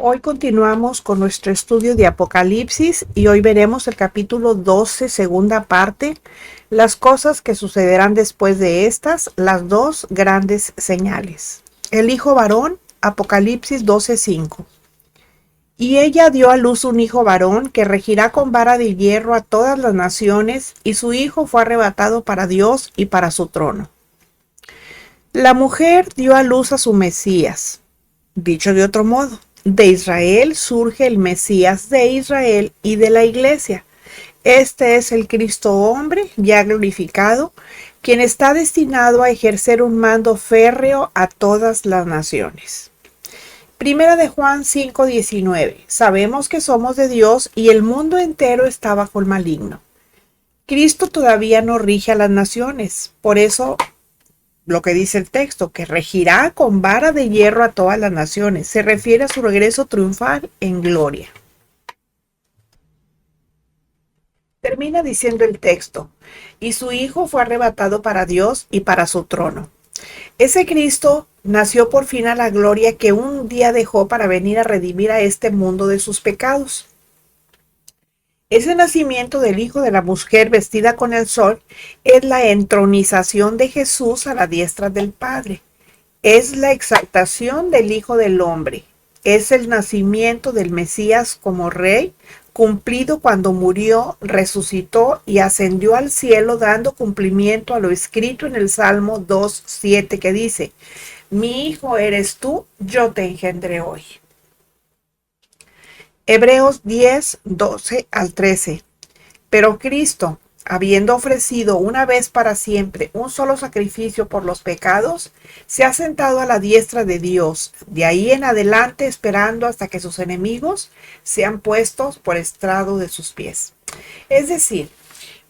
Hoy continuamos con nuestro estudio de Apocalipsis y hoy veremos el capítulo 12, segunda parte, las cosas que sucederán después de estas, las dos grandes señales. El hijo varón, Apocalipsis 12:5. Y ella dio a luz un hijo varón que regirá con vara de hierro a todas las naciones, y su hijo fue arrebatado para Dios y para su trono. La mujer dio a luz a su Mesías. Dicho de otro modo, de Israel surge el Mesías de Israel y de la iglesia. Este es el Cristo hombre ya glorificado, quien está destinado a ejercer un mando férreo a todas las naciones. Primera de Juan 5:19. Sabemos que somos de Dios y el mundo entero está bajo el maligno. Cristo todavía no rige a las naciones, por eso lo que dice el texto, que regirá con vara de hierro a todas las naciones, se refiere a su regreso triunfal en gloria. Termina diciendo el texto, y su hijo fue arrebatado para Dios y para su trono. Ese Cristo nació por fin a la gloria que un día dejó para venir a redimir a este mundo de sus pecados. Ese nacimiento del Hijo de la mujer vestida con el sol es la entronización de Jesús a la diestra del Padre. Es la exaltación del Hijo del Hombre. Es el nacimiento del Mesías como Rey, cumplido cuando murió, resucitó y ascendió al cielo, dando cumplimiento a lo escrito en el Salmo 2:7 que dice: Mi hijo eres tú, yo te engendré hoy. Hebreos 10:12-13. Pero Cristo, habiendo ofrecido una vez para siempre un solo sacrificio por los pecados, se ha sentado a la diestra de Dios, de ahí en adelante esperando hasta que sus enemigos sean puestos por estrado de sus pies. Es decir,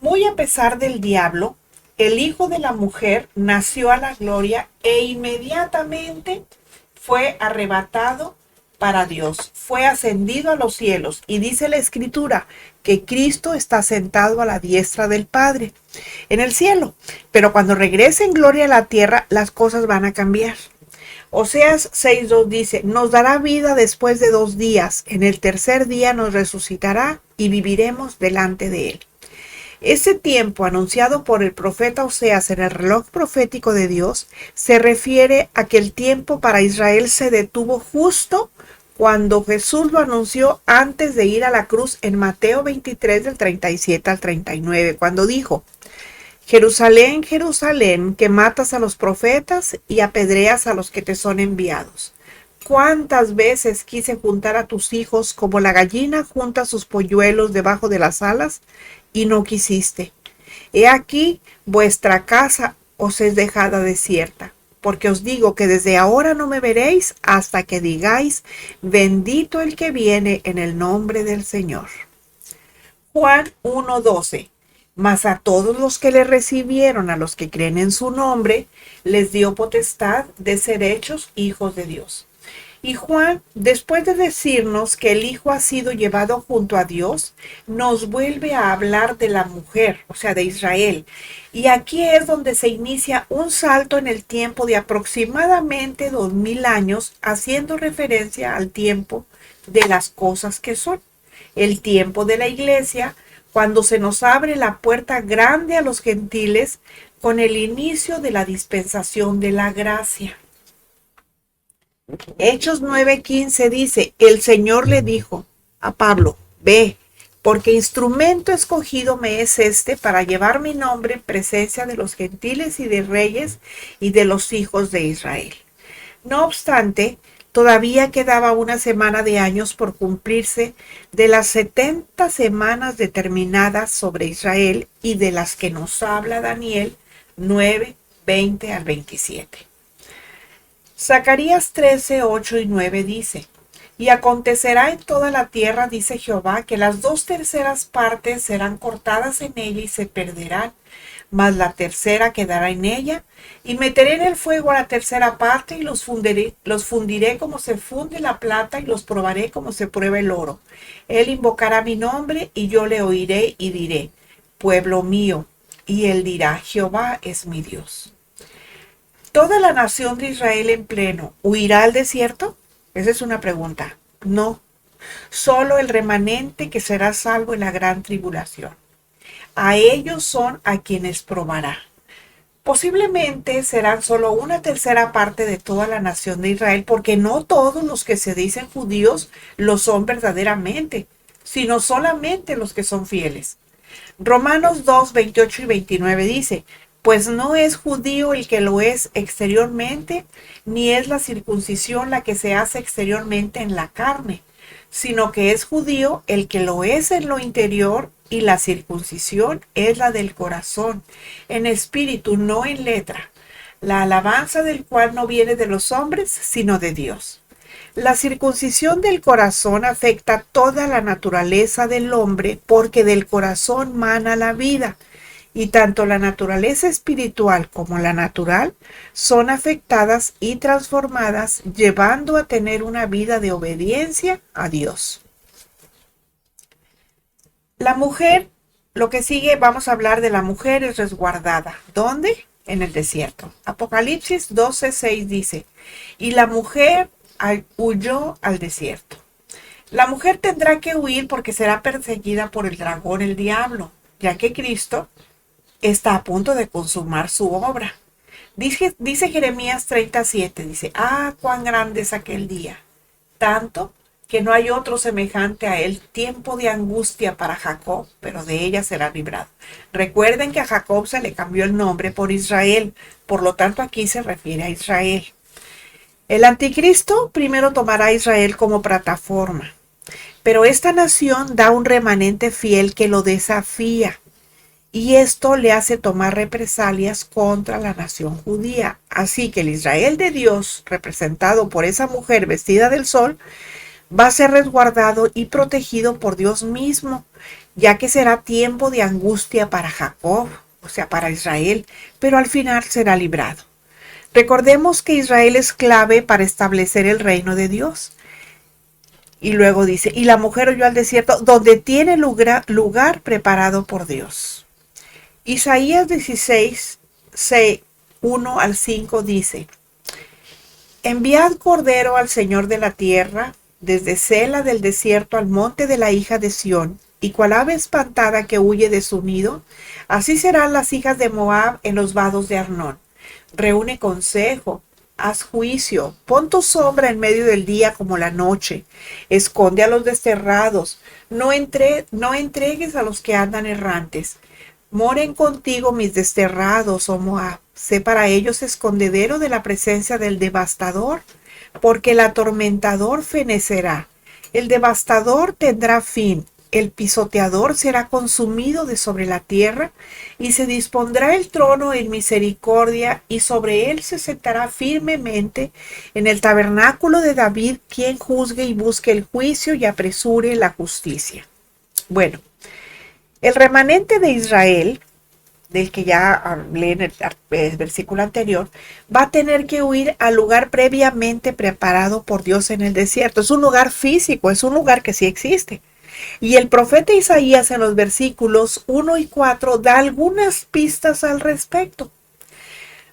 muy a pesar del diablo, el Hijo de la mujer nació a la gloria e inmediatamente fue arrebatado para Dios, fue ascendido a los cielos, y dice la Escritura que Cristo está sentado a la diestra del Padre en el cielo, pero cuando regrese en gloria a la tierra, las cosas van a cambiar. Oseas 6:2 dice: nos dará vida después de 2 días, en el tercer día nos resucitará y viviremos delante de él. Ese tiempo anunciado por el profeta Oseas en el reloj profético de Dios se refiere a que el tiempo para Israel se detuvo justo cuando Jesús lo anunció antes de ir a la cruz en Mateo 23 del 37 al 39, cuando dijo: Jerusalén, Jerusalén, que matas a los profetas y apedreas a los que te son enviados. ¿Cuántas veces quise juntar a tus hijos como la gallina junta sus polluelos debajo de las alas, y no quisiste? He aquí, vuestra casa os es dejada desierta, porque os digo que desde ahora no me veréis hasta que digáis: bendito el que viene en el nombre del Señor. Juan 1:12. Mas a todos los que le recibieron, a los que creen en su nombre, les dio potestad de ser hechos hijos de Dios. Y Juan, después de decirnos que el Hijo ha sido llevado junto a Dios, nos vuelve a hablar de la mujer, o sea, de Israel. Y aquí es donde se inicia un salto en el tiempo de aproximadamente 2000 años, haciendo referencia al tiempo de las cosas que son. El tiempo de la iglesia, cuando se nos abre la puerta grande a los gentiles con el inicio de la dispensación de la gracia. Hechos 9:15 dice: el Señor le dijo a Pablo: ve, porque instrumento escogido me es este para llevar mi nombre en presencia de los gentiles y de reyes y de los hijos de Israel. No obstante, todavía quedaba una semana de años por cumplirse de las 70 semanas determinadas sobre Israel y de las que nos habla Daniel 9:20 al 27. Zacarías 13:8 y 9 dice: y acontecerá en toda la tierra, dice Jehová, que las 2/3 partes serán cortadas en ella y se perderán, mas la tercera quedará en ella, y meteré en el fuego a la tercera parte, y los fundiré como se funde la plata, y los probaré como se prueba el oro. Él invocará mi nombre, y yo le oiré y diré: pueblo mío. Y él dirá: Jehová es mi Dios. ¿Toda la nación de Israel en pleno huirá al desierto? Esa es una pregunta. No, solo el remanente que será salvo en la gran tribulación. A ellos son a quienes probará. Posiblemente serán solo una tercera parte de toda la nación de Israel, porque no todos los que se dicen judíos lo son verdaderamente, sino solamente los que son fieles. Romanos 2, 28 y 29 dice, pues no es judío el que lo es exteriormente, ni es la circuncisión la que se hace exteriormente en la carne, sino que es judío el que lo es en lo interior, y la circuncisión es la del corazón, en espíritu, no en letra, la alabanza del cual no viene de los hombres, sino de Dios. La circuncisión del corazón afecta toda la naturaleza del hombre, porque del corazón mana la vida, y tanto la naturaleza espiritual como la natural son afectadas y transformadas, llevando a tener una vida de obediencia a Dios. La mujer, lo que sigue, vamos a hablar de la mujer es resguardada. ¿Dónde? En el desierto. Apocalipsis 12:6 dice, y la mujer huyó al desierto. La mujer tendrá que huir porque será perseguida por el dragón, el diablo, ya que Cristo está a punto de consumar su obra. Dice Jeremías 37, dice, cuán grande es aquel día, tanto que no hay otro semejante a él, tiempo de angustia para Jacob, pero de ella será librado. Recuerden que a Jacob se le cambió el nombre por Israel, por lo tanto aquí se refiere a Israel. El anticristo primero tomará a Israel como plataforma, pero esta nación da un remanente fiel que lo desafía, y esto le hace tomar represalias contra la nación judía. Así que el Israel de Dios, representado por esa mujer vestida del sol, va a ser resguardado y protegido por Dios mismo, ya que será tiempo de angustia para Jacob, o sea, para Israel, pero al final será librado. Recordemos que Israel es clave para establecer el reino de Dios. Y luego dice, y la mujer huyó al desierto, donde tiene lugar preparado por Dios. Isaías 16, 1 al 5 dice, enviad cordero al Señor de la tierra, desde Sela del desierto al monte de la hija de Sión, y cual ave espantada que huye de su nido, así serán las hijas de Moab en los vados de Arnón. Reúne consejo, haz juicio, pon tu sombra en medio del día como la noche, esconde a los desterrados, no entregues a los que andan errantes. Moren contigo mis desterrados, oh Moab, sé para ellos escondedero de la presencia del devastador, porque el atormentador fenecerá, el devastador tendrá fin, el pisoteador será consumido de sobre la tierra, y se dispondrá el trono en misericordia, y sobre él se sentará firmemente en el tabernáculo de David, quien juzgue y busque el juicio y apresure la justicia. Bueno, el remanente de Israel, del que ya hablé en el versículo anterior, va a tener que huir al lugar previamente preparado por Dios en el desierto. Es un lugar físico, es un lugar que sí existe. Y el profeta Isaías en los versículos 1 y 4 da algunas pistas al respecto.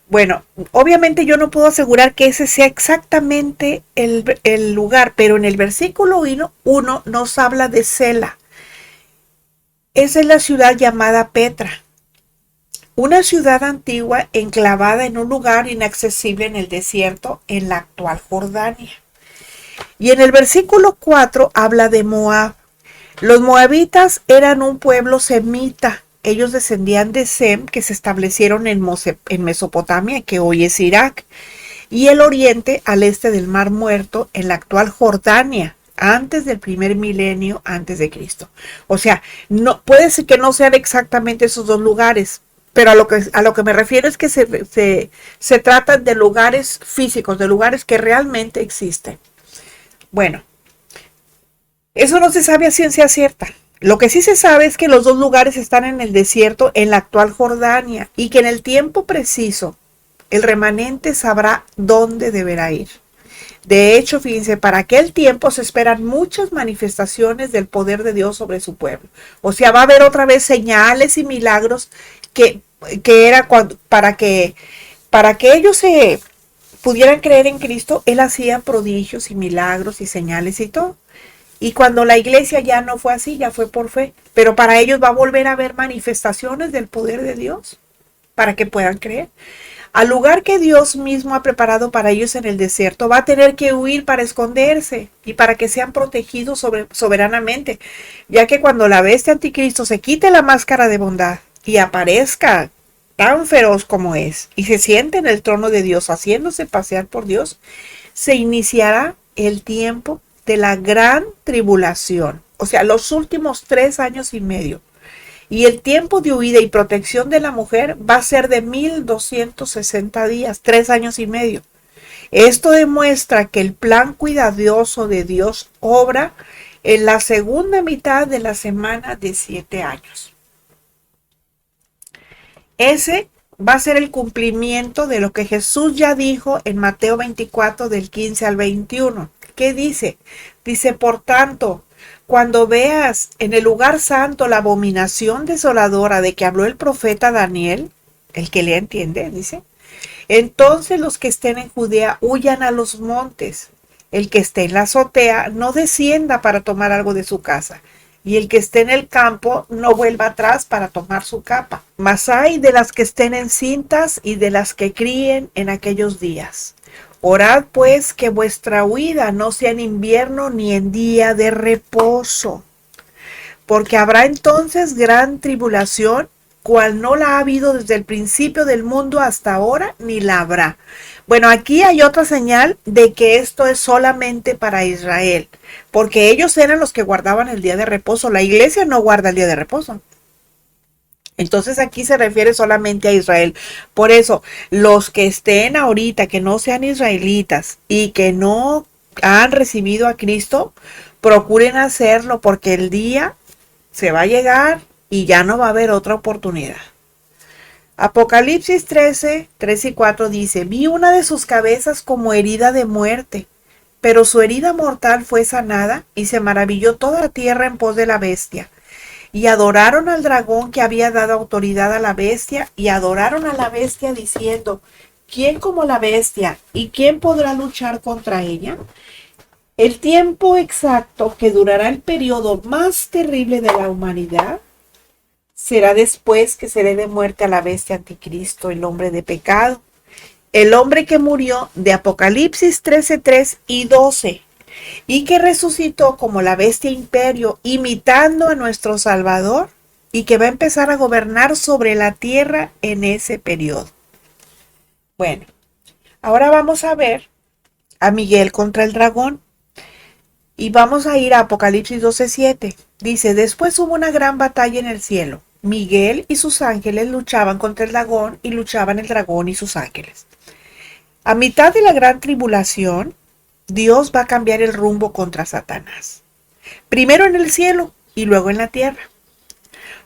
Bueno, obviamente yo no puedo asegurar que ese sea exactamente el lugar, pero en el versículo 1 nos habla de Sela. Esa es la ciudad llamada Petra. Una ciudad antigua enclavada en un lugar inaccesible en el desierto, en la actual Jordania. Y en el versículo 4 habla de Moab. Los moabitas eran un pueblo semita. Ellos descendían de Sem, que se establecieron en Mesopotamia, que hoy es Irak, y el oriente al este del Mar Muerto, en la actual Jordania, antes del primer milenio antes de Cristo. O sea, no, puede ser que no sean exactamente esos dos lugares, pero a lo que me refiero es que se trata de lugares físicos, de lugares que realmente existen. Bueno, eso no se sabe a ciencia cierta. Lo que sí se sabe es que los dos lugares están en el desierto, en la actual Jordania, y que en el tiempo preciso el remanente sabrá dónde deberá ir. De hecho, fíjense, para aquel tiempo se esperan muchas manifestaciones del poder de Dios sobre su pueblo. O sea, va a haber otra vez señales y milagros que era para que ellos pudieran creer en Cristo, Él hacía prodigios y milagros y señales y todo. Y cuando la iglesia ya no fue así, ya fue por fe. Pero para ellos va a volver a haber manifestaciones del poder de Dios para que puedan creer. Al lugar que Dios mismo ha preparado para ellos en el desierto, va a tener que huir para esconderse y para que sean protegidos soberanamente, ya que cuando la bestia anticristo se quite la máscara de bondad y aparezca tan feroz como es y se siente en el trono de Dios haciéndose pasear por Dios, se iniciará el tiempo de la gran tribulación, o sea, los últimos 3 años y medio. Y el tiempo de huida y protección de la mujer va a ser de 1260 días, 3 años y medio. Esto demuestra que el plan cuidadoso de Dios obra en la segunda mitad de la semana de 7 años. Ese va a ser el cumplimiento de lo que Jesús ya dijo en Mateo 24 del 15 al 21. ¿Qué dice? Dice, por tanto, cuando veas en el lugar santo la abominación desoladora de que habló el profeta Daniel, el que le entiende, dice, entonces los que estén en Judea huyan a los montes. El que esté en la azotea no descienda para tomar algo de su casa, y el que esté en el campo no vuelva atrás para tomar su capa. Mas ay de las que estén encintas y de las que críen en aquellos días. Orad pues que vuestra huida no sea en invierno ni en día de reposo, porque habrá entonces gran tribulación, cual no la ha habido desde el principio del mundo hasta ahora, ni la habrá. Bueno, aquí hay otra señal de que esto es solamente para Israel, porque ellos eran los que guardaban el día de reposo. La iglesia no guarda el día de reposo. Entonces aquí se refiere solamente a Israel. Por eso, los que estén ahorita, que no sean israelitas y que no han recibido a Cristo, procuren hacerlo porque el día se va a llegar y ya no va a haber otra oportunidad. Apocalipsis 13, 3 y 4 dice, vi una de sus cabezas como herida de muerte, pero su herida mortal fue sanada y se maravilló toda la tierra en pos de la bestia. Y adoraron al dragón que había dado autoridad a la bestia, y adoraron a la bestia diciendo, ¿quién como la bestia? ¿Y quién podrá luchar contra ella? El tiempo exacto que durará el periodo más terrible de la humanidad será después que se dé de muerte a la bestia anticristo, el hombre de pecado, el hombre que murió de Apocalipsis 13, 3 y 12. Y que resucitó como la bestia imperio, imitando a nuestro Salvador, y que va a empezar a gobernar sobre la tierra en ese periodo. Bueno, ahora vamos a ver a Miguel contra el dragón. Y vamos a ir a Apocalipsis 12:7. Dice, después hubo una gran batalla en el cielo. Miguel y sus ángeles luchaban contra el dragón, y luchaban el dragón y sus ángeles. A mitad de la gran tribulación, Dios va a cambiar el rumbo contra Satanás. Primero en el cielo y luego en la tierra.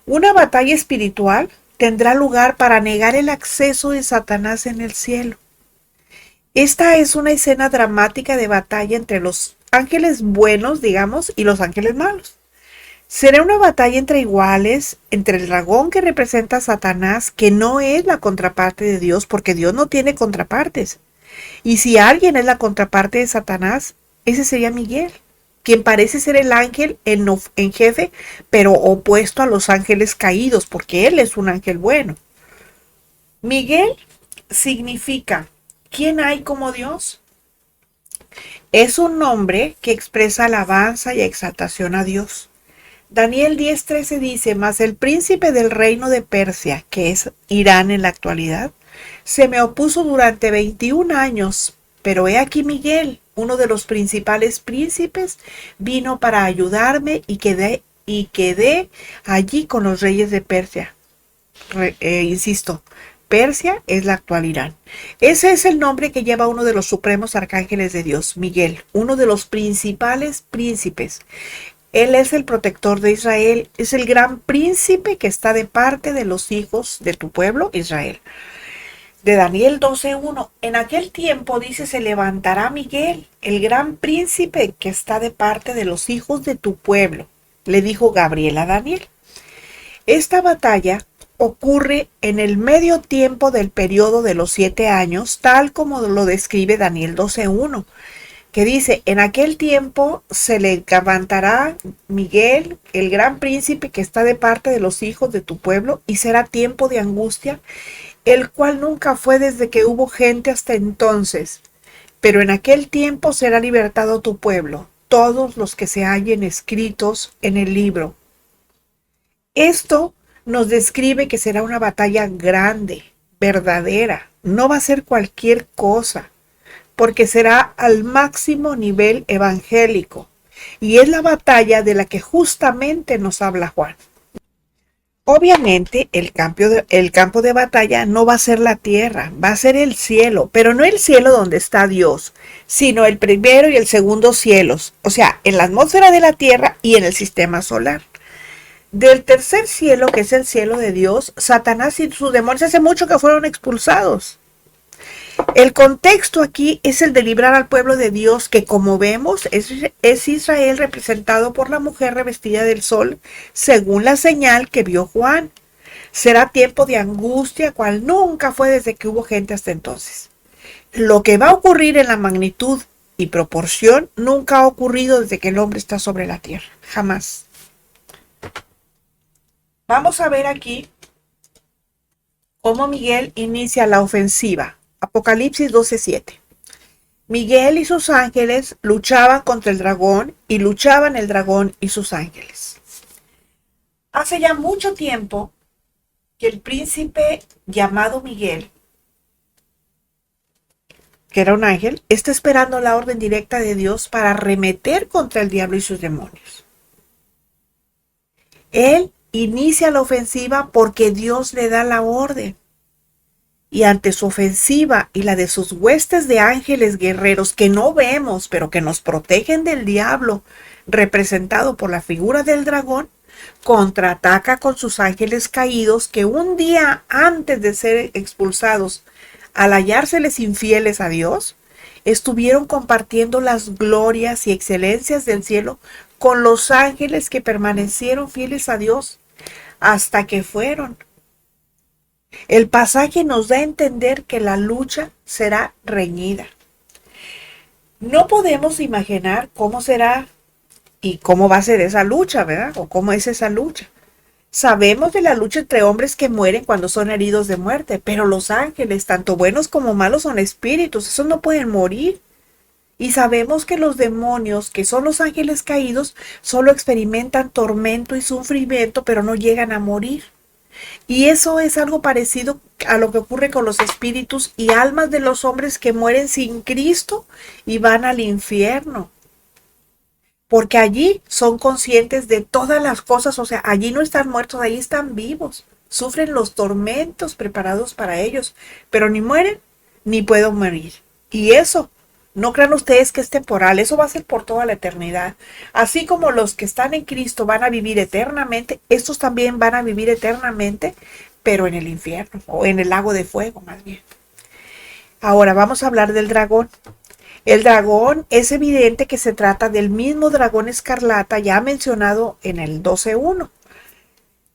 Una batalla espiritual tendrá lugar para negar el acceso de Satanás en el cielo. Esta es una escena dramática de batalla entre los ángeles buenos, digamos, y los ángeles malos. Será una batalla entre iguales, entre el dragón que representa a Satanás, que no es la contraparte de Dios, porque Dios no tiene contrapartes. Y si alguien es la contraparte de Satanás, ese sería Miguel, quien parece ser el ángel en jefe, pero opuesto a los ángeles caídos, porque él es un ángel bueno. Miguel significa, ¿quién hay como Dios? Es un nombre que expresa alabanza y exaltación a Dios. Daniel 10:13 dice, mas el príncipe del reino de Persia, que es Irán en la actualidad, se me opuso durante 21 años, pero he aquí Miguel, uno de los principales príncipes, vino para ayudarme y quedé allí con los reyes de Persia. Insisto, Persia es la actual Irán. Ese es el nombre que lleva uno de los supremos arcángeles de Dios, Miguel, uno de los principales príncipes. Él es el protector de Israel, es el gran príncipe que está de parte de los hijos de tu pueblo, Israel. De Daniel 12:1, en aquel tiempo dice, se levantará Miguel, el gran príncipe que está de parte de los hijos de tu pueblo, le dijo Gabriel a Daniel. Esta batalla ocurre en el medio tiempo del periodo de los 7 años, tal como lo describe Daniel 12:1, que dice: en aquel tiempo se le levantará Miguel, el gran príncipe que está de parte de los hijos de tu pueblo, y será tiempo de angustia, el cual nunca fue desde que hubo gente hasta entonces. Pero en aquel tiempo será libertado tu pueblo, todos los que se hallen escritos en el libro. Esto nos describe que será una batalla grande, verdadera. No va a ser cualquier cosa, porque será al máximo nivel evangélico. Y es la batalla de la que justamente nos habla Juan. Obviamente el campo de batalla no va a ser la tierra, va a ser el cielo, pero no el cielo donde está Dios, sino el primero y el segundo cielos, o sea, en la atmósfera de la tierra y en el sistema solar. Del tercer cielo, que es el cielo de Dios, Satanás y sus demonios hace mucho que fueron expulsados. El contexto aquí es el de librar al pueblo de Dios, que como vemos es Israel representado por la mujer revestida del sol, según la señal que vio Juan. Será tiempo de angustia, cual nunca fue desde que hubo gente hasta entonces. Lo que va a ocurrir en la magnitud y proporción nunca ha ocurrido desde que el hombre está sobre la tierra, jamás. Vamos a ver aquí cómo Miguel inicia la ofensiva. Apocalipsis 12:7. Miguel y sus ángeles luchaban contra el dragón, y luchaban el dragón y sus ángeles. Hace ya mucho tiempo que el príncipe llamado Miguel, que era un ángel, está esperando la orden directa de Dios para arremeter contra el diablo y sus demonios. Él inicia la ofensiva porque Dios le da la orden. Y ante su ofensiva y la de sus huestes de ángeles guerreros que no vemos, pero que nos protegen del diablo, representado por la figura del dragón, contraataca con sus ángeles caídos, que un día antes de ser expulsados, al hallárseles infieles a Dios, estuvieron compartiendo las glorias y excelencias del cielo con los ángeles que permanecieron fieles a Dios hasta que fueron. El pasaje nos da a entender que la lucha será reñida. No podemos imaginar cómo será y cómo va a ser esa lucha, ¿verdad? O cómo es esa lucha. Sabemos de la lucha entre hombres que mueren cuando son heridos de muerte, pero los ángeles, tanto buenos como malos, son espíritus, esos no pueden morir. Y sabemos que los demonios, que son los ángeles caídos, solo experimentan tormento y sufrimiento, pero no llegan a morir. Y eso es algo parecido a lo que ocurre con los espíritus y almas de los hombres que mueren sin Cristo y van al infierno. Porque allí son conscientes de todas las cosas, o sea, allí no están muertos, allí están vivos. Sufren los tormentos preparados para ellos, pero ni mueren ni pueden morir. Y eso, no crean ustedes que es temporal, eso va a ser por toda la eternidad. Así como los que están en Cristo van a vivir eternamente, estos también van a vivir eternamente, pero en el infierno, o en el lago de fuego más bien. Ahora vamos a hablar del dragón. El dragón, es evidente que se trata del mismo dragón escarlata ya mencionado en el 12:1.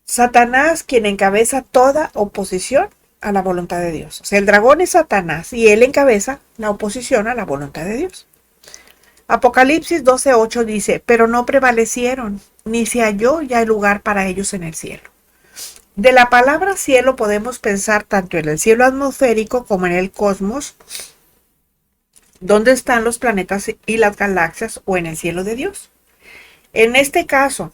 Satanás, quien encabeza toda oposición a la voluntad de Dios. O sea, el dragón es Satanás y él encabeza la oposición a la voluntad de Dios. Apocalipsis 12:8 dice: pero no prevalecieron, ni se halló ya lugar para ellos en el cielo. De la palabra cielo podemos pensar tanto en el cielo atmosférico como en el cosmos, donde están los planetas y las galaxias, o en el cielo de Dios. En este caso,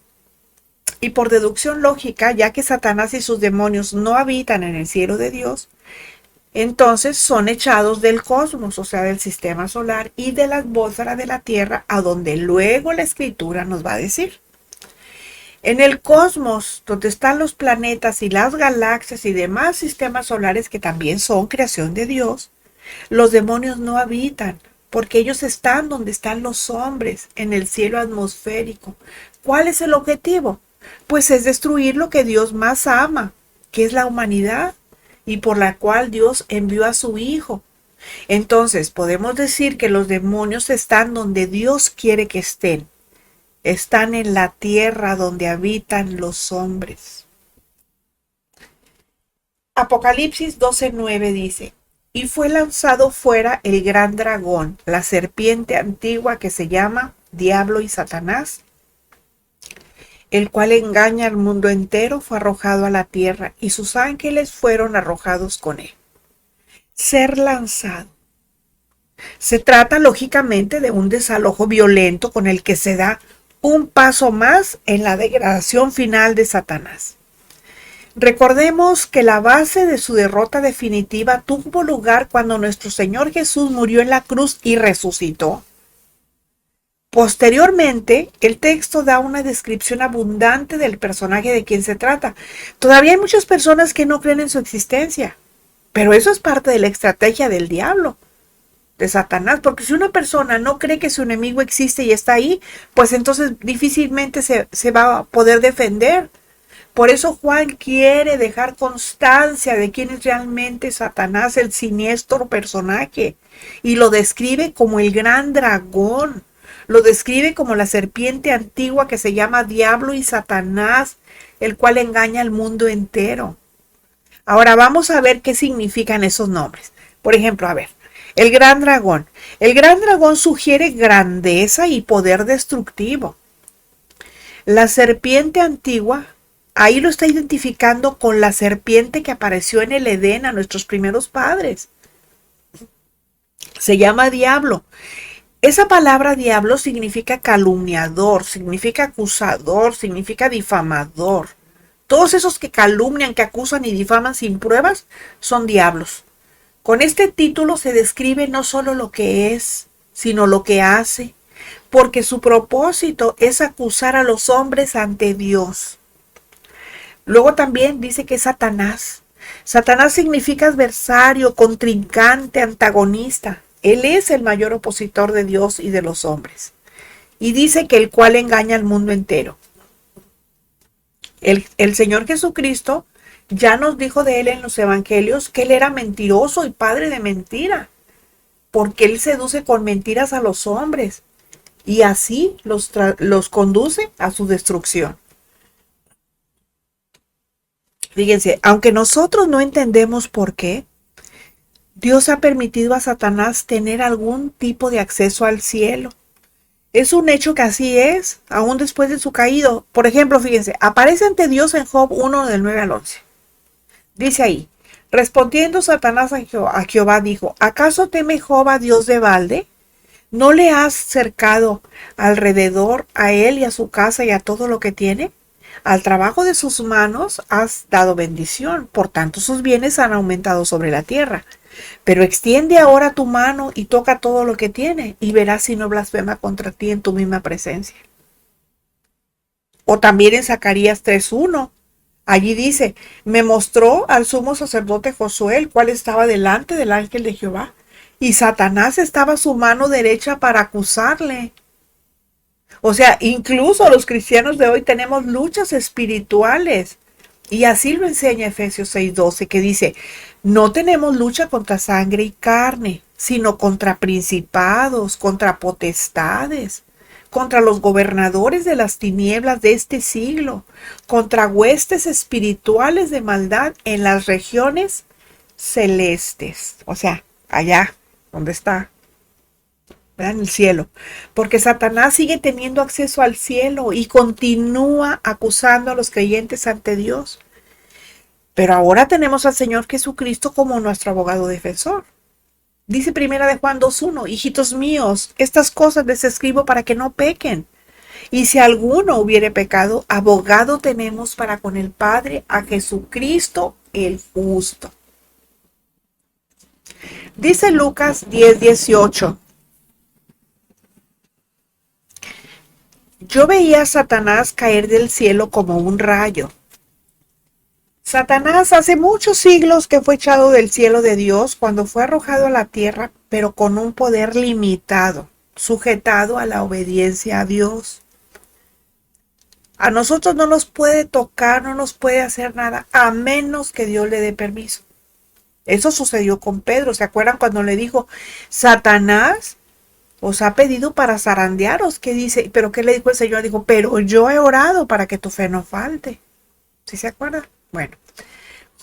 y por deducción lógica, ya que Satanás y sus demonios no habitan en el cielo de Dios, entonces son echados del cosmos, o sea, del sistema solar y de la atmósfera de la Tierra, a donde luego la Escritura nos va a decir. En el cosmos, donde están los planetas y las galaxias y demás sistemas solares que también son creación de Dios, los demonios no habitan, porque ellos están donde están los hombres, en el cielo atmosférico. ¿Cuál es el objetivo? Pues es destruir lo que Dios más ama, que es la humanidad, y por la cual Dios envió a su Hijo. Entonces, podemos decir que los demonios están donde Dios quiere que estén. Están en la tierra donde habitan los hombres. Apocalipsis 12:9 dice, y fue lanzado fuera el gran dragón, la serpiente antigua que se llama Diablo y Satanás, el cual engaña al mundo entero, fue arrojado a la tierra y sus ángeles fueron arrojados con él. Ser lanzado. Se trata lógicamente de un desalojo violento con el que se da un paso más en la degradación final de Satanás. Recordemos que la base de su derrota definitiva tuvo lugar cuando nuestro Señor Jesús murió en la cruz y resucitó. Posteriormente, el texto da una descripción abundante del personaje de quien se trata. Todavía hay muchas personas que no creen en su existencia, pero eso es parte de la estrategia del diablo, de Satanás, porque si una persona no cree que su enemigo existe y está ahí, pues entonces difícilmente se va a poder defender. Por eso Juan quiere dejar constancia de quién es realmente Satanás, el siniestro personaje, y lo describe como el gran dragón, lo describe como la serpiente antigua que se llama Diablo y Satanás, el cual engaña al mundo entero. Ahora vamos a ver qué significan esos nombres. Por ejemplo, a ver, el gran dragón. El gran dragón sugiere grandeza y poder destructivo. La serpiente antigua, ahí lo está identificando con la serpiente que apareció en el Edén a nuestros primeros padres. Se llama diablo. Esa palabra diablo significa calumniador, significa acusador, significa difamador. Todos esos que calumnian, que acusan y difaman sin pruebas son diablos. Con este título se describe no solo lo que es, sino lo que hace, porque su propósito es acusar a los hombres ante Dios. Luego también dice que es Satanás. Satanás significa adversario, contrincante, antagonista. Él es el mayor opositor de Dios y de los hombres. Y dice que el cual engaña al mundo entero. El Señor Jesucristo ya nos dijo de él en los evangelios que él era mentiroso y padre de mentira, porque él seduce con mentiras a los hombres y así los conduce a su destrucción. Fíjense, aunque nosotros no entendemos por qué, Dios ha permitido a Satanás tener algún tipo de acceso al cielo. Es un hecho que así es, aún después de su caído. Por ejemplo, fíjense, aparece ante Dios en Job 1 del 9 al 11. Dice ahí, respondiendo Satanás a Jehová dijo, ¿acaso teme Job a Dios de balde? ¿No le has cercado alrededor a él y a su casa y a todo lo que tiene? Al trabajo de sus manos has dado bendición, por tanto sus bienes han aumentado sobre la tierra. Pero extiende ahora tu mano y toca todo lo que tiene, y verás si no blasfema contra ti en tu misma presencia. O también en Zacarías 3:1, allí dice, me mostró al sumo sacerdote Josué, el cual estaba delante del ángel de Jehová, y Satanás estaba a su mano derecha para acusarle. O sea, incluso los cristianos de hoy tenemos luchas espirituales. Y así lo enseña Efesios 6:12, que dice, no tenemos lucha contra sangre y carne, sino contra principados, contra potestades, contra los gobernadores de las tinieblas de este siglo, contra huestes espirituales de maldad en las regiones celestes. O sea, allá, donde está, ¿verdad? En el cielo. Porque Satanás sigue teniendo acceso al cielo y continúa acusando a los creyentes ante Dios. Pero ahora tenemos al Señor Jesucristo como nuestro abogado defensor. Dice primera de Juan 2:1, hijitos míos, estas cosas les escribo para que no pequen. Y si alguno hubiere pecado, abogado tenemos para con el Padre, a Jesucristo el justo. Dice Lucas 10:18. Yo veía a Satanás caer del cielo como un rayo. Satanás hace muchos siglos que fue echado del cielo de Dios cuando fue arrojado a la tierra, pero con un poder limitado, sujetado a la obediencia a Dios. A nosotros no nos puede tocar, no nos puede hacer nada, a menos que Dios le dé permiso. Eso sucedió con Pedro. ¿Se acuerdan cuando le dijo, Satanás os ha pedido para zarandearos? ¿Qué dice? ¿Pero qué le dijo el Señor? Dijo, pero yo he orado para que tu fe no falte. ¿Sí se acuerdan? Bueno,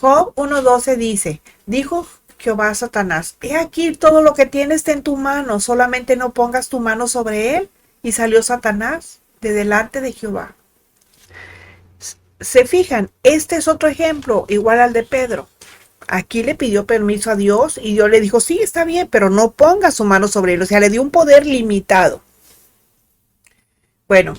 Job 1:12 dice, dijo Jehová a Satanás, he aquí todo lo que tienes está en tu mano, solamente no pongas tu mano sobre él. Y salió Satanás de delante de Jehová. Se fijan, este es otro ejemplo, igual al de Pedro. Aquí le pidió permiso a Dios y Dios le dijo, sí, está bien, pero no ponga su mano sobre él. O sea, le dio un poder limitado. Bueno,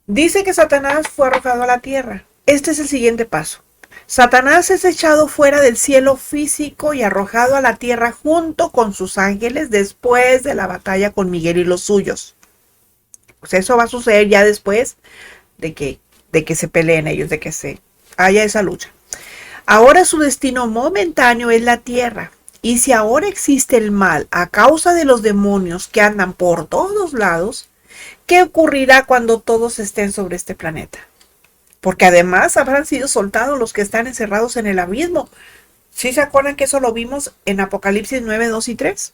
dice que Satanás fue arrojado a la tierra. Este es el siguiente paso. Satanás es echado fuera del cielo físico y arrojado a la tierra junto con sus ángeles después de la batalla con Miguel y los suyos. Pues eso va a suceder ya después de que se peleen ellos, de que se haya esa lucha. Ahora su destino momentáneo es la tierra. Y si ahora existe el mal a causa de los demonios que andan por todos lados, ¿qué ocurrirá cuando todos estén sobre este planeta? Porque además habrán sido soltados los que están encerrados en el abismo. ¿Sí se acuerdan que eso lo vimos en Apocalipsis 9, 2 y 3?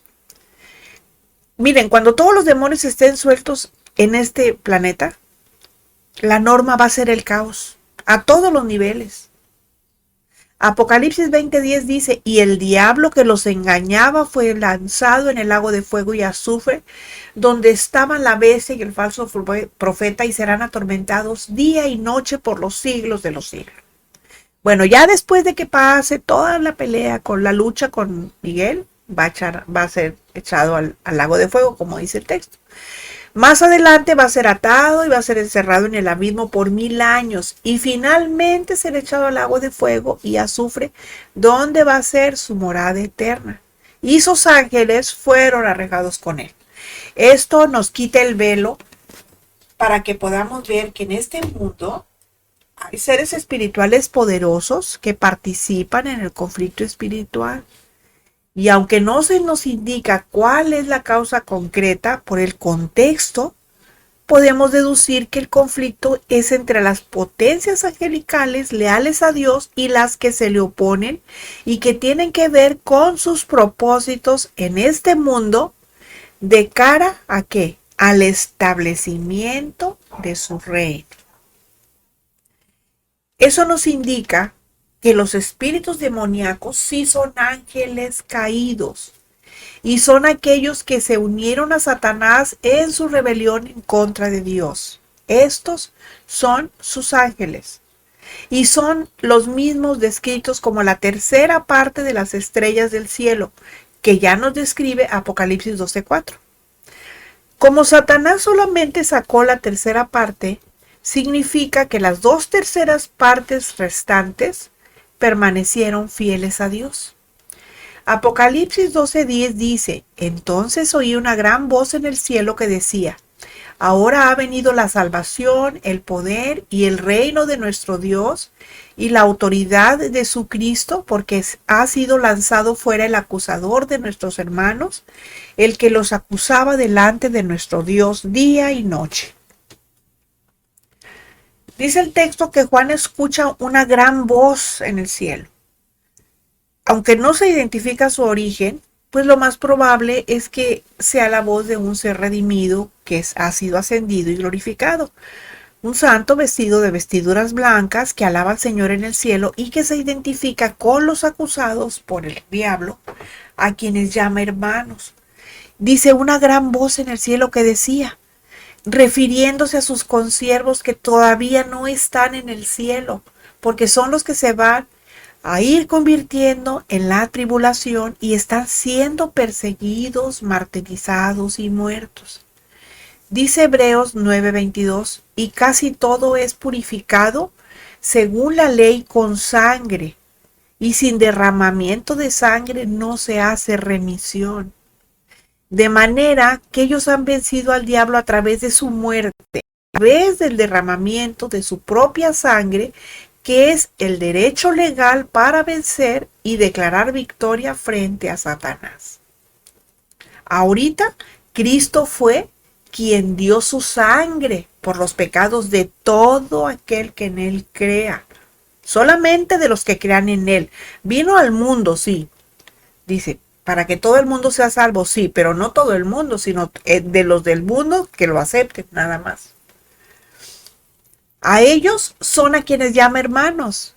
Miren, cuando todos los demonios estén sueltos en este planeta, la norma va a ser el caos, a todos los niveles. Apocalipsis 20:10 dice, y el diablo que los engañaba fue lanzado en el lago de fuego y azufre, donde estaban la bestia y el falso profeta, y serán atormentados día y noche por los siglos de los siglos. Bueno, ya después de que pase toda la pelea con la lucha con Miguel, va a ser echado al lago de fuego, como dice el texto. Más adelante va a ser atado y va a ser encerrado en el abismo por 1000 años y finalmente ser echado al lago de fuego y azufre, donde va a ser su morada eterna. Y sus ángeles fueron arrojados con él. Esto nos quita el velo para que podamos ver que en este mundo hay seres espirituales poderosos que participan en el conflicto espiritual. Y aunque no se nos indica cuál es la causa concreta, por el contexto, podemos deducir que el conflicto es entre las potencias angelicales leales a Dios y las que se le oponen y que tienen que ver con sus propósitos en este mundo de cara a ¿qué? Al establecimiento de su reino. Eso nos indica que los espíritus demoníacos sí son ángeles caídos y son aquellos que se unieron a Satanás en su rebelión en contra de Dios. Estos son sus ángeles y son los mismos descritos como la tercera parte de las estrellas del cielo, que ya nos describe Apocalipsis 12:4. Como Satanás solamente sacó la tercera parte, significa que las 2/3 partes restantes permanecieron fieles a Dios. Apocalipsis 12:10 dice, entonces oí una gran voz en el cielo que decía, ahora ha venido la salvación, el poder y el reino de nuestro Dios y la autoridad de su Cristo, porque ha sido lanzado fuera el acusador de nuestros hermanos, el que los acusaba delante de nuestro Dios día y noche. Dice el texto que Juan escucha una gran voz en el cielo. Aunque no se identifica su origen, pues lo más probable es que sea la voz de un ser redimido que ha sido ascendido y glorificado. Un santo vestido de vestiduras blancas que alaba al Señor en el cielo y que se identifica con los acusados por el diablo, a quienes llama hermanos. Dice una gran voz en el cielo que decía, refiriéndose a sus consiervos que todavía no están en el cielo, porque son los que se van a ir convirtiendo en la tribulación y están siendo perseguidos, martirizados y muertos. Dice Hebreos 9:22, y casi todo es purificado según la ley con sangre, y sin derramamiento de sangre no se hace remisión. De manera que ellos han vencido al diablo a través de su muerte, a través del derramamiento de su propia sangre, que es el derecho legal para vencer y declarar victoria frente a Satanás. Ahorita, Cristo fue quien dio su sangre por los pecados de todo aquel que en él crea. Solamente de los que crean en él. Vino al mundo, sí. Dice, para que todo el mundo sea salvo, sí, pero no todo el mundo, sino de los del mundo que lo acepten, nada más. A ellos son a quienes llama hermanos.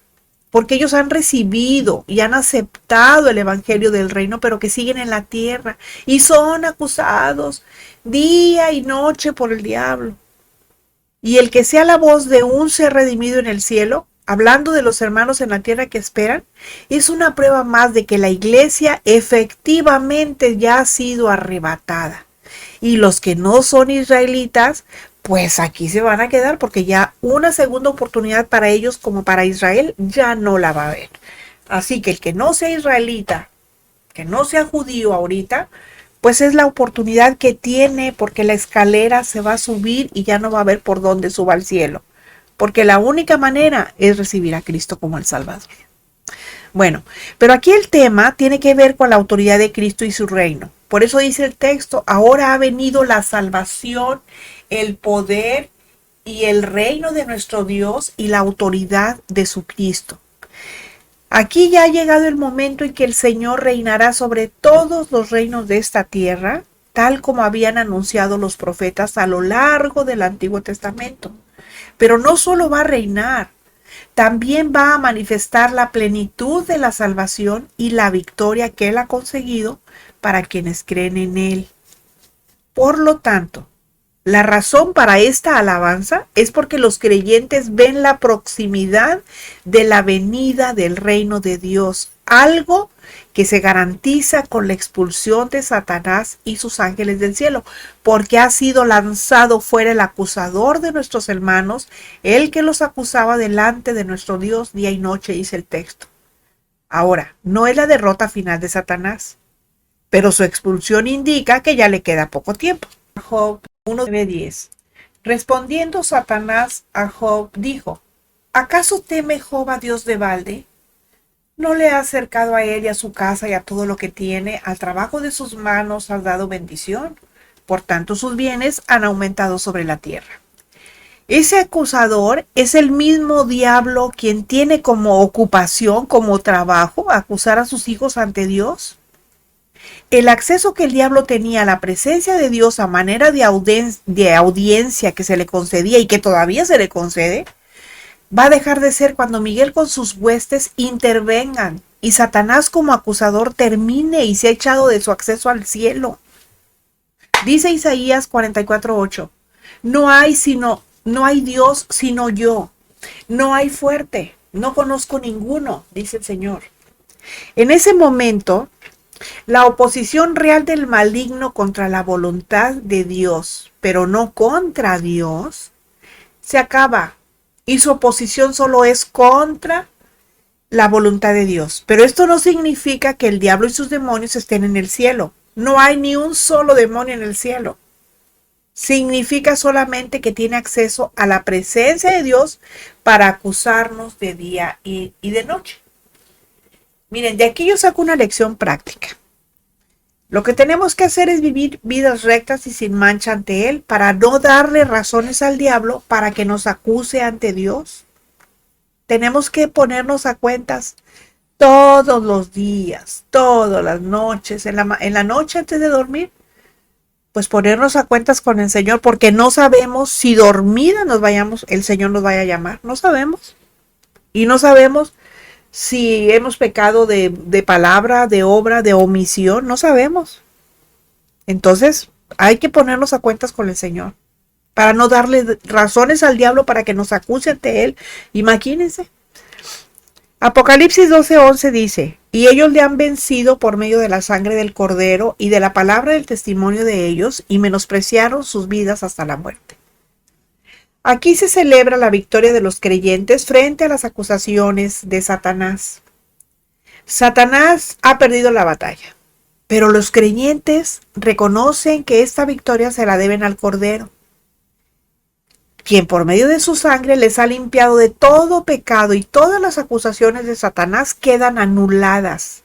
porque ellos han recibido y han aceptado el evangelio del reino, pero que siguen en la tierra y son acusados día y noche por el diablo. Y el que sea la voz de un ser redimido en el cielo, hablando de los hermanos en la tierra que esperan, es una prueba más de que la iglesia efectivamente ya ha sido arrebatada. Y los que no son israelitas, pues aquí se van a quedar, porque ya una segunda oportunidad para ellos como para Israel ya no la va a haber. Así que el que no sea israelita, que no sea judío ahorita, pues es la oportunidad que tiene, porque la escalera se va a subir y ya no va a haber por dónde suba al cielo, porque la única manera es recibir a Cristo como el Salvador. Bueno, pero aquí el tema tiene que ver con la autoridad de Cristo y su reino. Por eso dice el texto, ahora ha venido la salvación, el poder y el reino de nuestro Dios y la autoridad de su Cristo. Aquí ya ha llegado el momento en que el Señor reinará sobre todos los reinos de esta tierra, tal como habían anunciado los profetas a lo largo del Antiguo Testamento. Pero no solo va a reinar, también va a manifestar la plenitud de la salvación y la victoria que Él ha conseguido para quienes creen en Él. Por lo tanto, la razón para esta alabanza es porque los creyentes ven la proximidad de la venida del reino de Dios, algo que se garantiza con la expulsión de Satanás y sus ángeles del cielo, porque ha sido lanzado fuera el acusador de nuestros hermanos, el que los acusaba delante de nuestro Dios día y noche, dice el texto. Ahora, no es la derrota final de Satanás, pero su expulsión indica que ya le queda poco tiempo. Job 1:10. Respondiendo Satanás a Job, dijo: ¿acaso teme Job a Dios de balde? ¿No le ha acercado a él y a su casa y a todo lo que tiene? Al trabajo de sus manos has dado bendición. Por tanto, sus bienes han aumentado sobre la tierra. Ese acusador es el mismo diablo quien tiene como ocupación, como trabajo, acusar a sus hijos ante Dios. El acceso que el diablo tenía a la presencia de Dios a manera de audiencia que se le concedía y que todavía se le concede, va a dejar de ser cuando Miguel con sus huestes intervengan y Satanás como acusador termine y se ha echado de su acceso al cielo. Dice Isaías 44:8, no hay Dios sino yo, no hay fuerte, no conozco ninguno, dice el Señor. En ese momento, la oposición real del maligno contra la voluntad de Dios, pero no contra Dios, se acaba. Y su oposición solo es contra la voluntad de Dios. Pero esto no significa que el diablo y sus demonios estén en el cielo. No hay ni un solo demonio en el cielo. Significa solamente que tiene acceso a la presencia de Dios para acusarnos de día y de noche. Miren, de aquí yo saco una lección práctica. Lo que tenemos que hacer es vivir vidas rectas y sin mancha ante Él para no darle razones al diablo para que nos acuse ante Dios. Tenemos que ponernos a cuentas todos los días, todas las noches, en la noche antes de dormir, pues ponernos a cuentas con el Señor, porque no sabemos si dormida el Señor nos vaya a llamar, no sabemos. Y no sabemos si hemos pecado de palabra, de obra, de omisión, no sabemos. Entonces, hay que ponernos a cuentas con el Señor para no darle razones al diablo para que nos acuse ante Él. Imagínense. Apocalipsis 12:11 dice, y ellos le han vencido por medio de la sangre del Cordero y de la palabra del testimonio de ellos, y menospreciaron sus vidas hasta la muerte. Aquí se celebra la victoria de los creyentes frente a las acusaciones de Satanás. Satanás ha perdido la batalla, pero los creyentes reconocen que esta victoria se la deben al Cordero, quien por medio de su sangre les ha limpiado de todo pecado, y todas las acusaciones de Satanás quedan anuladas.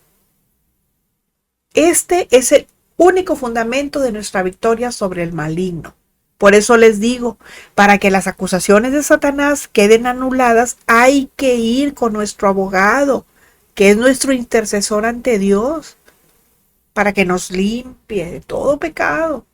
Este es el único fundamento de nuestra victoria sobre el maligno. Por eso les digo, para que las acusaciones de Satanás queden anuladas, hay que ir con nuestro abogado, que es nuestro intercesor ante Dios, para que nos limpie de todo pecado.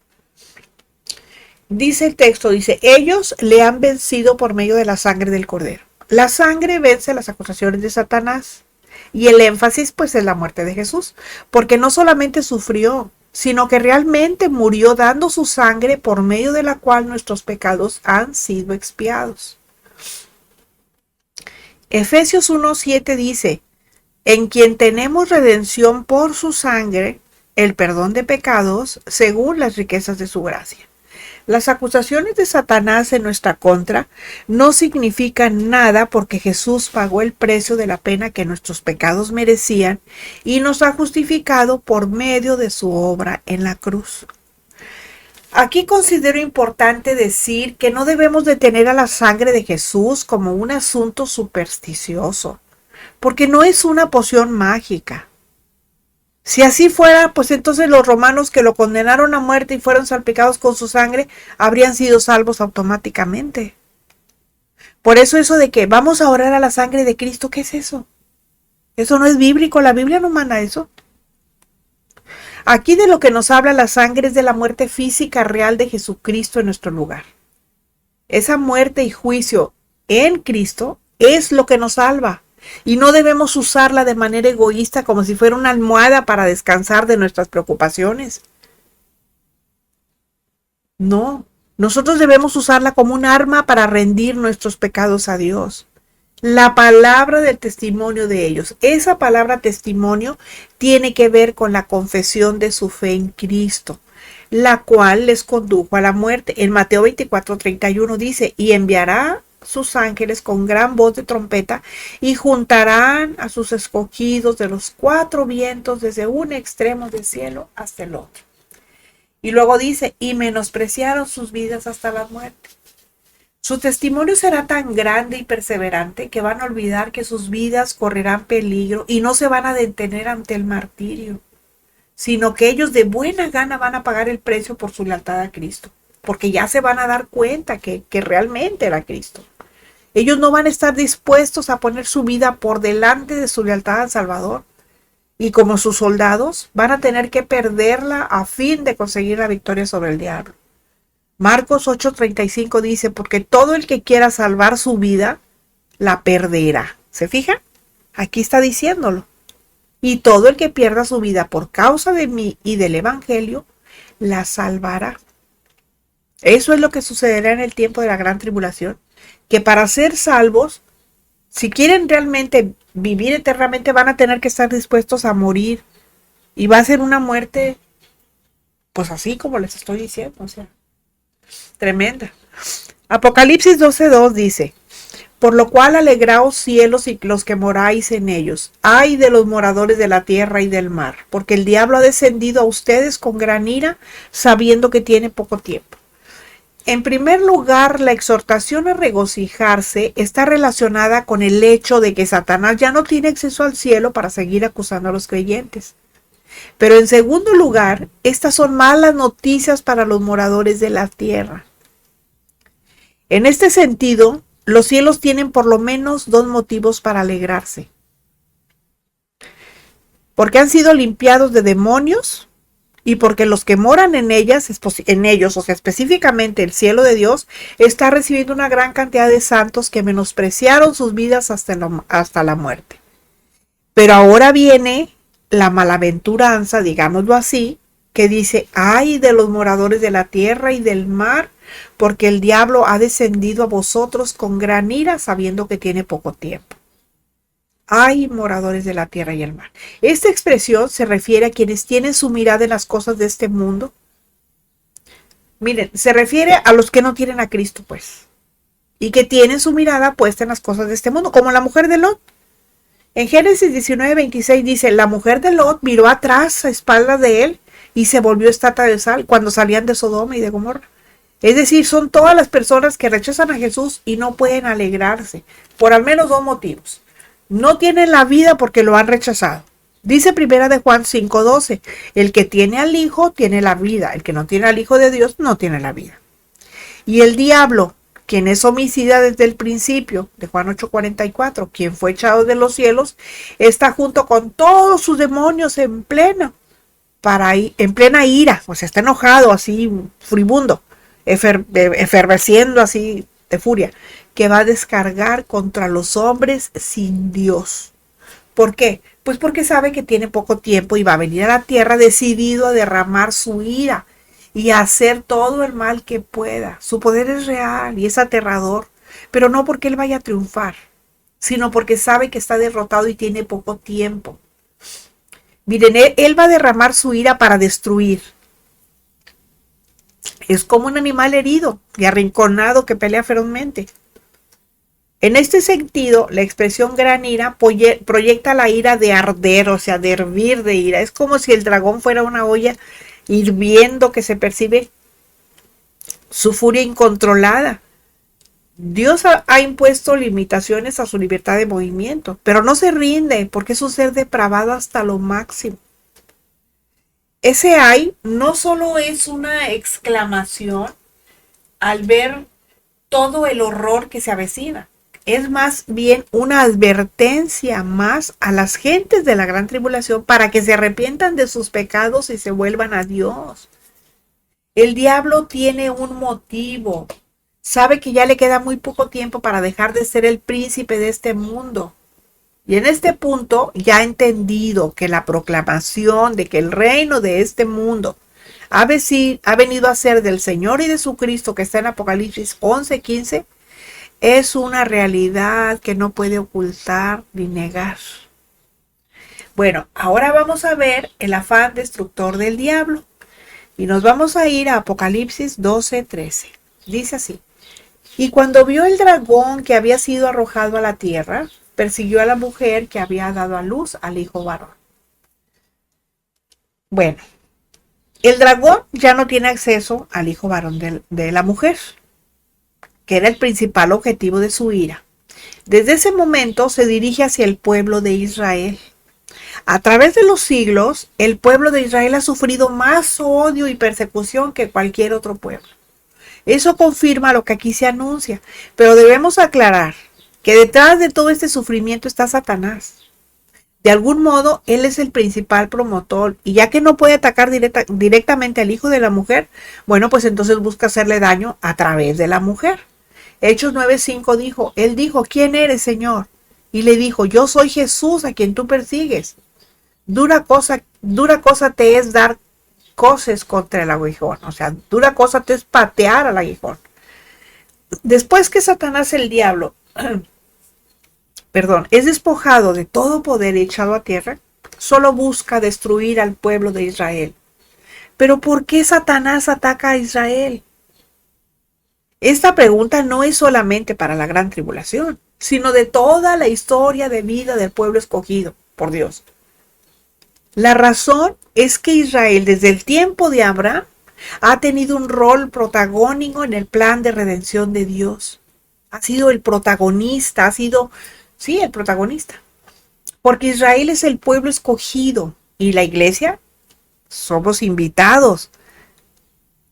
Dice el texto, dice, ellos le han vencido por medio de la sangre del Cordero. La sangre vence las acusaciones de Satanás y el énfasis pues es la muerte de Jesús, porque no solamente sufrió, sino que realmente murió dando su sangre por medio de la cual nuestros pecados han sido expiados. Efesios 1:7 dice, en quien tenemos redención por su sangre, el perdón de pecados, según las riquezas de su gracia. Las acusaciones de Satanás en nuestra contra no significan nada porque Jesús pagó el precio de la pena que nuestros pecados merecían y nos ha justificado por medio de su obra en la cruz. Aquí considero importante decir que no debemos de tener a la sangre de Jesús como un asunto supersticioso, porque no es una poción mágica. Si así fuera, pues entonces los romanos que lo condenaron a muerte y fueron salpicados con su sangre, habrían sido salvos automáticamente. Por eso de que vamos a orar a la sangre de Cristo, ¿qué es eso? Eso no es bíblico, la Biblia no manda eso. Aquí de lo que nos habla la sangre es de la muerte física real de Jesucristo en nuestro lugar. Esa muerte y juicio en Cristo es lo que nos salva. Y no debemos usarla de manera egoísta como si fuera una almohada para descansar de nuestras preocupaciones. No, nosotros debemos usarla como un arma para rendir nuestros pecados a Dios. La palabra del testimonio de ellos, esa palabra testimonio tiene que ver con la confesión de su fe en Cristo, la cual les condujo a la muerte. En Mateo 24:31 dice, y enviará sus ángeles con gran voz de trompeta y juntarán a sus escogidos de los 4 vientos desde un extremo del cielo hasta el otro. Y luego dice, y menospreciaron sus vidas hasta la muerte. Su testimonio será tan grande y perseverante que van a olvidar que sus vidas correrán peligro y no se van a detener ante el martirio, sino que ellos de buena gana van a pagar el precio por su lealtad a Cristo, porque ya se van a dar cuenta que realmente era Cristo. Ellos no van a estar dispuestos a poner su vida por delante de su lealtad al Salvador. Y como sus soldados, van a tener que perderla a fin de conseguir la victoria sobre el diablo. Marcos 8:35 dice, porque todo el que quiera salvar su vida, la perderá. ¿Se fijan? Aquí está diciéndolo. Y todo el que pierda su vida por causa de mí y del Evangelio, la salvará. Eso es lo que sucederá en el tiempo de la gran tribulación. Que para ser salvos, si quieren realmente vivir eternamente, van a tener que estar dispuestos a morir. Y va a ser una muerte, pues así como les estoy diciendo, o sea, tremenda. Apocalipsis 12:2 dice, por lo cual alegraos cielos y los que moráis en ellos. Ay de los moradores de la tierra y del mar, porque el diablo ha descendido a ustedes con gran ira, sabiendo que tiene poco tiempo. En primer lugar, la exhortación a regocijarse está relacionada con el hecho de que Satanás ya no tiene acceso al cielo para seguir acusando a los creyentes. Pero en segundo lugar, estas son malas noticias para los moradores de la tierra. En este sentido, los cielos tienen por lo menos 2 motivos para alegrarse. Porque han sido limpiados de demonios y porque los que moran en ellos, o sea, específicamente el cielo de Dios, está recibiendo una gran cantidad de santos que menospreciaron sus vidas hasta la muerte. Pero ahora viene la malaventuranza, digámoslo así, que dice, ay de los moradores de la tierra y del mar, porque el diablo ha descendido a vosotros con gran ira, sabiendo que tiene poco tiempo. Ay, moradores de la tierra y el mar. Esta expresión se refiere a quienes tienen su mirada en las cosas de este mundo. Miren, se refiere a los que no tienen a Cristo, pues, y que tienen su mirada puesta en las cosas de este mundo, como la mujer de Lot. En Génesis 19:26 dice, la mujer de Lot miró atrás a espaldas de él y se volvió estatua de sal cuando salían de Sodoma y de Gomorra. Es decir, son todas las personas que rechazan a Jesús y no pueden alegrarse, por al menos 2 motivos. No tienen la vida porque lo han rechazado. Dice primera de Juan 5:12, el que tiene al Hijo tiene la vida, el que no tiene al Hijo de Dios no tiene la vida. Y el diablo, quien es homicida desde el principio, de Juan 8:44, quien fue echado de los cielos, está junto con todos sus demonios en plena ira, o sea, está enojado, así furibundo, efervesciendo así de furia, que va a descargar contra los hombres sin Dios. ¿Por qué? Pues porque sabe que tiene poco tiempo y va a venir a la tierra decidido a derramar su ira y a hacer todo el mal que pueda. Su poder es real y es aterrador, pero no porque él vaya a triunfar, sino porque sabe que está derrotado y tiene poco tiempo. Miren, él va a derramar su ira para destruir. Es como un animal herido y arrinconado que pelea ferozmente. En este sentido, la expresión gran ira proyecta la ira de arder, o sea, de hervir de ira. Es como si el dragón fuera una olla hirviendo que se percibe su furia incontrolada. Dios ha impuesto limitaciones a su libertad de movimiento, pero no se rinde porque es un ser depravado hasta lo máximo. Ese ay no solo es una exclamación al ver todo el horror que se avecina, es más bien una advertencia más a las gentes de la gran tribulación para que se arrepientan de sus pecados y se vuelvan a Dios. El diablo tiene un motivo. Sabe que ya le queda muy poco tiempo para dejar de ser el príncipe de este mundo. Y en este punto ya ha entendido que la proclamación de que el reino de este mundo ha venido a ser del Señor y de su Cristo, que está en Apocalipsis 11:15, es una realidad que no puede ocultar ni negar. Bueno, ahora vamos a ver el afán destructor del diablo. Y nos vamos a ir a Apocalipsis 12:13. Dice así: y cuando vio el dragón que había sido arrojado a la tierra, persiguió a la mujer que había dado a luz al hijo varón. Bueno, el dragón ya no tiene acceso al hijo varón de la mujer, que era el principal objetivo de su ira. Desde ese momento se dirige hacia el pueblo de Israel. A través de los siglos, el pueblo de Israel ha sufrido más odio y persecución que cualquier otro pueblo. Eso confirma lo que aquí se anuncia, pero debemos aclarar que detrás de todo este sufrimiento está Satanás. De algún modo, él es el principal promotor, y ya que no puede atacar directamente al hijo de la mujer, bueno, pues entonces busca hacerle daño a través de la mujer. Hechos 9:5 él dijo, ¿quién eres, Señor? Y le dijo, yo soy Jesús a quien tú persigues. Dura cosa te es dar coces contra el aguijón, o sea, dura cosa te es patear al aguijón. Después que Satanás, el diablo, es despojado de todo poder y echado a tierra, solo busca destruir al pueblo de Israel. Pero ¿por qué Satanás ataca a Israel? Esta pregunta no es solamente para la gran tribulación, sino de toda la historia de vida del pueblo escogido por Dios. La razón es que Israel, desde el tiempo de Abraham, ha tenido un rol protagónico en el plan de redención de Dios. Ha sido el protagonista, el protagonista. Porque Israel es el pueblo escogido y la iglesia somos invitados.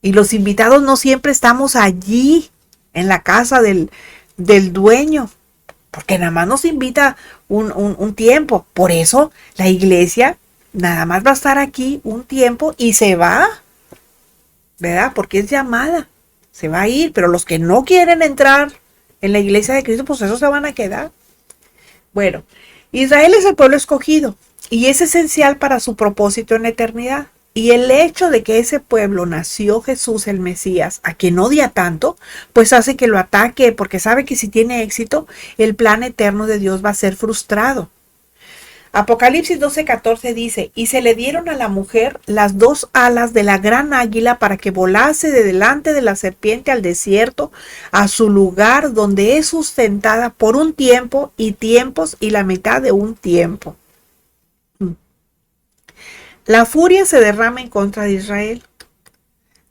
Y los invitados no siempre estamos allí, en la casa del dueño, porque nada más nos invita un tiempo. Por eso la iglesia nada más va a estar aquí un tiempo y se va, ¿verdad? Porque es llamada, se va a ir, pero los que no quieren entrar en la iglesia de Cristo, pues esos se van a quedar. Bueno, Israel es el pueblo escogido y es esencial para su propósito en la eternidad. Y el hecho de que ese pueblo nació Jesús el Mesías, a quien odia tanto, pues hace que lo ataque, porque sabe que si tiene éxito, el plan eterno de Dios va a ser frustrado. Apocalipsis 12:14 dice, y se le dieron a la mujer las 2 alas de la gran águila para que volase de delante de la serpiente al desierto, a su lugar donde es sustentada por un tiempo y tiempos y la mitad de un tiempo. La furia se derrama en contra de Israel.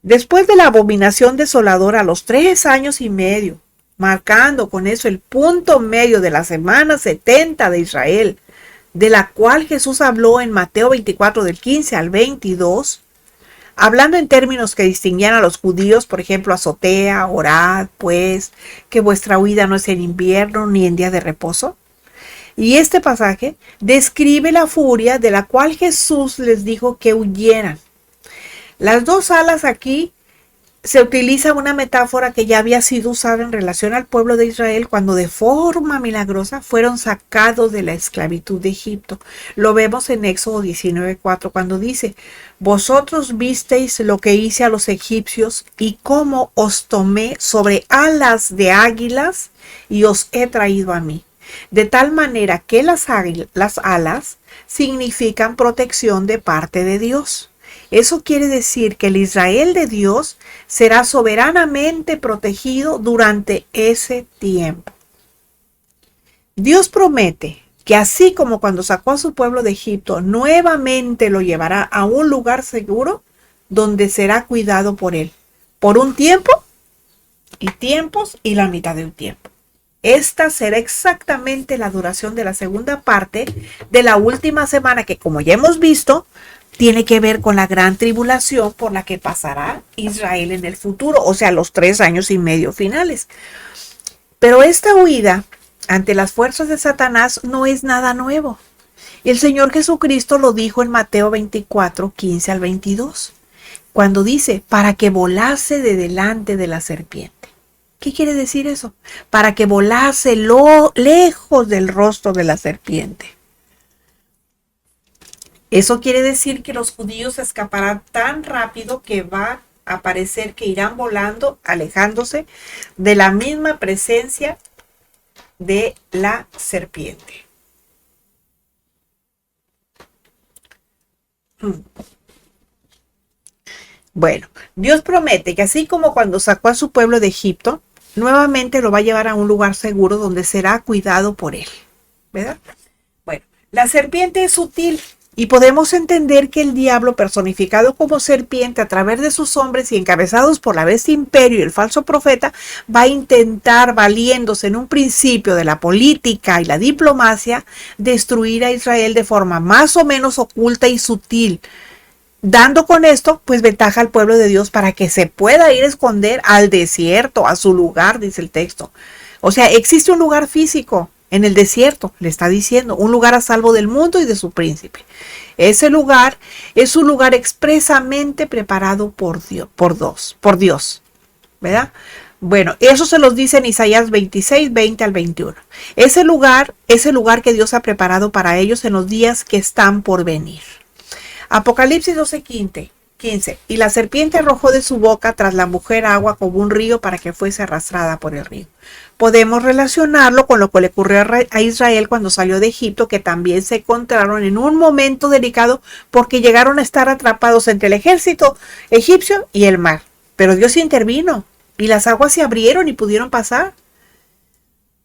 Después de la abominación desoladora a los 3 años y medio, marcando con eso el punto medio de la semana 70 de Israel, de la cual Jesús habló en Mateo 24 del 15 al 22, hablando en términos que distinguían a los judíos, por ejemplo, azotea, orad, pues, que vuestra huida no es en invierno ni en día de reposo. Y este pasaje describe la furia de la cual Jesús les dijo que huyeran. Las 2 alas aquí se utiliza una metáfora que ya había sido usada en relación al pueblo de Israel cuando de forma milagrosa fueron sacados de la esclavitud de Egipto. Lo vemos en Éxodo 19:4 cuando dice: vosotros visteis lo que hice a los egipcios y cómo os tomé sobre alas de águilas y os he traído a mí. De tal manera que las alas significan protección de parte de Dios. Eso quiere decir que el Israel de Dios será soberanamente protegido durante ese tiempo. Dios promete que así como cuando sacó a su pueblo de Egipto, nuevamente lo llevará a un lugar seguro donde será cuidado por él, por un tiempo y tiempos y la mitad de un tiempo. Esta será exactamente la duración de la segunda parte de la última semana que, como ya hemos visto, tiene que ver con la gran tribulación por la que pasará Israel en el futuro, o sea, los 3 años y medio finales. Pero esta huida ante las fuerzas de Satanás no es nada nuevo. El Señor Jesucristo lo dijo en Mateo 24, 15 al 22, cuando dice: para que volase de delante de la serpiente. ¿Qué quiere decir eso? Para que volase lejos del rostro de la serpiente. Eso quiere decir que los judíos escaparán tan rápido que va a parecer que irán volando, alejándose de la misma presencia de la serpiente. Bueno, Dios promete que así como cuando sacó a su pueblo de Egipto, nuevamente lo va a llevar a un lugar seguro donde será cuidado por él, ¿verdad? Bueno, la serpiente es sutil y podemos entender que el diablo, personificado como serpiente a través de sus hombres y encabezados por la bestia imperio y el falso profeta, va a intentar, valiéndose en un principio de la política y la diplomacia, destruir a Israel de forma más o menos oculta y sutil, dando con esto pues ventaja al pueblo de Dios para que se pueda ir a esconder al desierto, a su lugar, dice el texto. O sea, existe un lugar físico en el desierto, le está diciendo, un lugar a salvo del mundo y de su príncipe. Ese lugar es un lugar expresamente preparado por Dios, ¿verdad? Bueno, eso se los dice en Isaías 26, 20 al 21. Ese lugar que Dios ha preparado para ellos en los días que están por venir. Apocalipsis 12, 15. Y la serpiente arrojó de su boca tras la mujer agua como un río para que fuese arrastrada por el río. Podemos relacionarlo con lo que le ocurrió a Israel cuando salió de Egipto, que también se encontraron en un momento delicado porque llegaron a estar atrapados entre el ejército egipcio y el mar. Pero Dios intervino y las aguas se abrieron y pudieron pasar.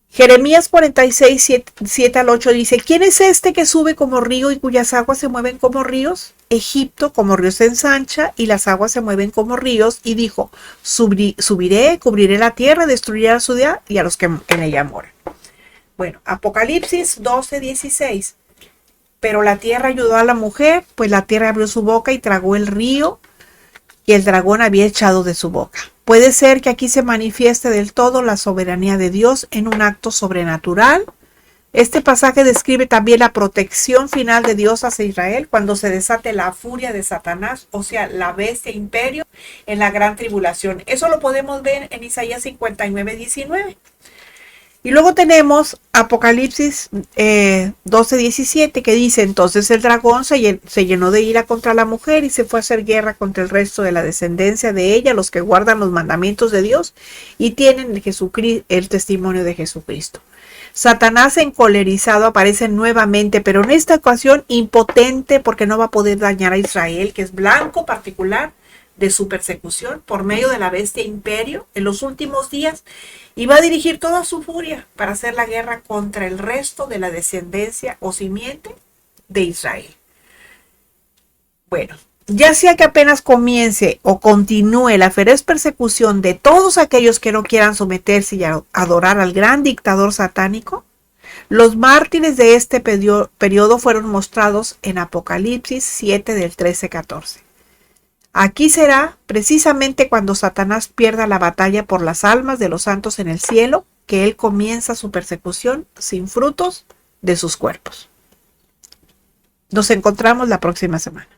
Jeremías 46, 7 al 8 dice: ¿quién es este que sube como río y cuyas aguas se mueven como ríos? Egipto como río se ensancha y las aguas se mueven como ríos. Y dijo: subiré, cubriré la tierra, destruiré a la ciudad y a los que en ella moran. Bueno, Apocalipsis 12, 16. Pero la tierra ayudó a la mujer, pues la tierra abrió su boca y tragó el río y el dragón había echado de su boca. Puede ser que aquí se manifieste del todo la soberanía de Dios en un acto sobrenatural. Este pasaje describe también la protección final de Dios hacia Israel cuando se desate la furia de Satanás, o sea, la bestia imperio en la gran tribulación. Eso lo podemos ver en Isaías 59, 19. Y luego tenemos Apocalipsis 12, 17, que dice: entonces el dragón se llenó de ira contra la mujer y se fue a hacer guerra contra el resto de la descendencia de ella, los que guardan los mandamientos de Dios y tienen el testimonio de Jesucristo. Satanás encolerizado aparece nuevamente, pero en esta ocasión impotente porque no va a poder dañar a Israel, que es blanco particular de su persecución por medio de la bestia imperio en los últimos días, y va a dirigir toda su furia para hacer la guerra contra el resto de la descendencia o simiente de Israel. Bueno, ya sea que apenas comience o continúe la feroz persecución de todos aquellos que no quieran someterse y adorar al gran dictador satánico, los mártires de este periodo fueron mostrados en Apocalipsis 7 del 13-14. Aquí será precisamente cuando Satanás pierda la batalla por las almas de los santos en el cielo, que él comienza su persecución sin frutos de sus cuerpos. Nos encontramos la próxima semana.